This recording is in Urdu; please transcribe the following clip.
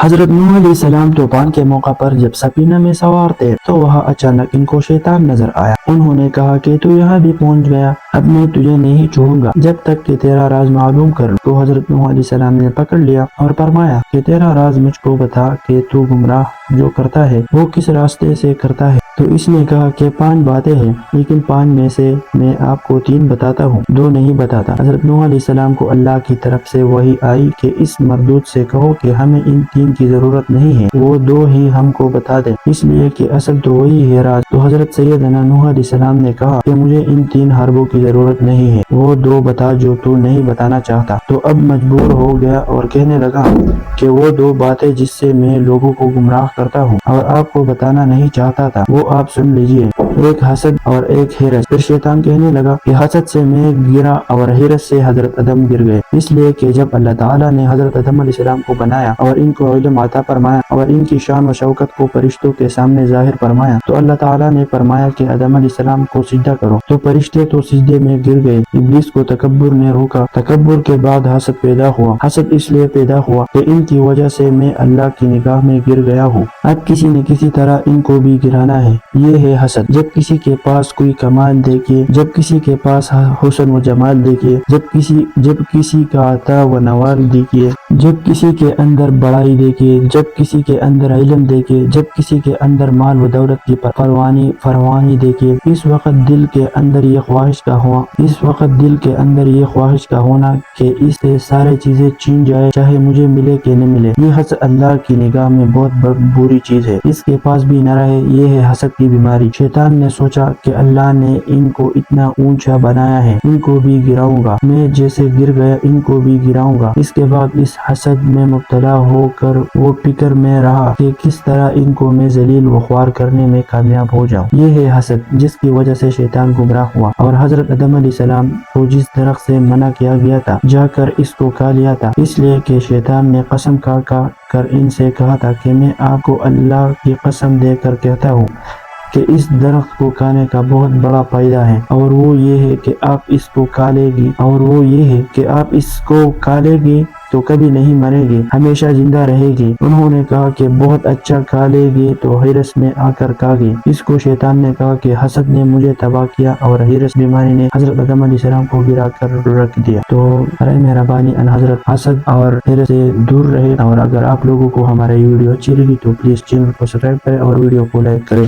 حضرت نوح علیہ السلام طوفان کے موقع پر جب سفینہ میں سوار تھے تو وہاں اچانک ان کو شیطان نظر آیا۔ انہوں نے کہا کہ تو یہاں بھی پہنچ گیا، اب میں تجھے نہیں چھوڑوں گا جب تک کہ تیرا راز معلوم کر لوں۔ تو حضرت نوح علیہ السلام نے پکڑ لیا اور فرمایا کہ تیرا راز مجھ کو بتا کہ تو گمراہ جو کرتا ہے وہ کس راستے سے کرتا ہے۔ تو اس نے کہا کہ 5 باتیں ہیں، لیکن 5 میں سے میں آپ کو 3 بتاتا ہوں، 2 نہیں بتاتا۔ حضرت نوح علیہ السلام کو اللہ کی طرف سے وحی آئی کہ اس مردود سے کہو کہ ہمیں ان 3 کی ضرورت نہیں ہے، وہ 2 ہی ہم کو بتا دے، اس لیے کہ اصل تو وہی ہے راز۔ تو حضرت سیدنا نوح علیہ السلام نے کہا کہ مجھے ان 3 حربوں کی ضرورت نہیں ہے، وہ 2 بتا جو تو نہیں بتانا چاہتا۔ تو اب مجبور ہو گیا اور کہنے لگا کہ وہ 2 باتیں جس سے میں لوگوں کو گمراہ کرتا ہوں اور آپ کو بتانا نہیں چاہتا تھا، وہ آپ سن لیجئے، ایک حسد اور ایک حرص۔ پھر شیطان کہنے لگا کہ حسد سے میں گرا اور حرص سے حضرت آدم گر گئے، اس لیے کہ جب اللہ تعالیٰ نے حضرت آدم علیہ السلام کو بنایا اور ان کو علم عطا فرمایا اور ان کی شان و شوکت کو فرشتوں کے سامنے ظاہر فرمایا تو اللہ تعالیٰ نے فرمایا کہ آدم علیہ السلام کو سجدہ کرو، تو فرشتے تو سجدے میں گر گئے۔ ابلیس کو تکبر نے روکا، تکبر کے بعد حسد پیدا ہوا، حسد اس لیے پیدا ہوا کہ ان کی وجہ سے میں اللہ کی نگاہ میں گر گیا ہوں، اب کسی نہ کسی طرح ان کو بھی گرانا ہے، یہ ہے حسد۔ جب کسی کے پاس کوئی کمال دیکھیے، جب کسی کے پاس حسن و جمال دیکھیے، جب کسی کا عطا و نوال دیکھیے، جب کسی کے اندر بڑائی دیکھیے، جب کسی کے اندر علم دیکھیے، جب کسی کے اندر مال و دولت کی فراوانی دیکھیے، اس وقت دل کے اندر یہ خواہش کا ہونا کہ اس سے سارے چیزیں چھین جائے، چاہے مجھے ملے کہ نہ ملے۔ یہ حسد اللہ کی نگاہ میں بہت بری چیز ہے، اس کے پاس بھی نہ رہے، یہ ہے حسد کی بیماری۔ شیطان نے سوچا کہ اللہ نے ان کو اتنا اونچا بنایا ہے، ان کو بھی گراؤں گا، میں جیسے گر گیا ان کو بھی گراؤں گا۔ اس کے بعد اس حسد میں مبتلا ہو کر وہ فکر میں رہا کہ کس طرح ان کو میں ذلیل و خوار کرنے میں کامیاب ہو جاؤں۔ یہ ہے حسد جس کی وجہ سے شیطان گمراہ ہوا اور حضرت آدم علیہ السلام کو جس درخت سے منع کیا گیا تھا جا کر اس کو کھا لیا تھا، اس لیے کہ شیطان نے قسم کھا کر ان سے کہا تھا کہ میں آپ کو اللہ کی قسم دے کر کہتا ہوں کہ اس درخت کو کھانے کا بہت بڑا فائدہ ہے، اور وہ یہ ہے کہ آپ اس کو کھا لے گی تو کبھی نہیں مرے گی، ہمیشہ زندہ رہے گی۔ انہوں نے کہا کہ بہت اچھا، کھا لے گی تو حرص میں آ کر کھا گی۔ اس کو شیطان نے کہا کہ حسد نے مجھے تباہ کیا اور حرص بیماری نے حضرت آدم علیہ السلام کو گرا کر رکھ دیا۔ تو برائے مہربانی ان حضرت حسد اور حرص سے دور رہے، اور اگر آپ لوگوں کو ہمارا یہ ویڈیو اچھی لگی تو پلیز چینل کو سبسکرائب کریں اور ویڈیو کو لائک کریں۔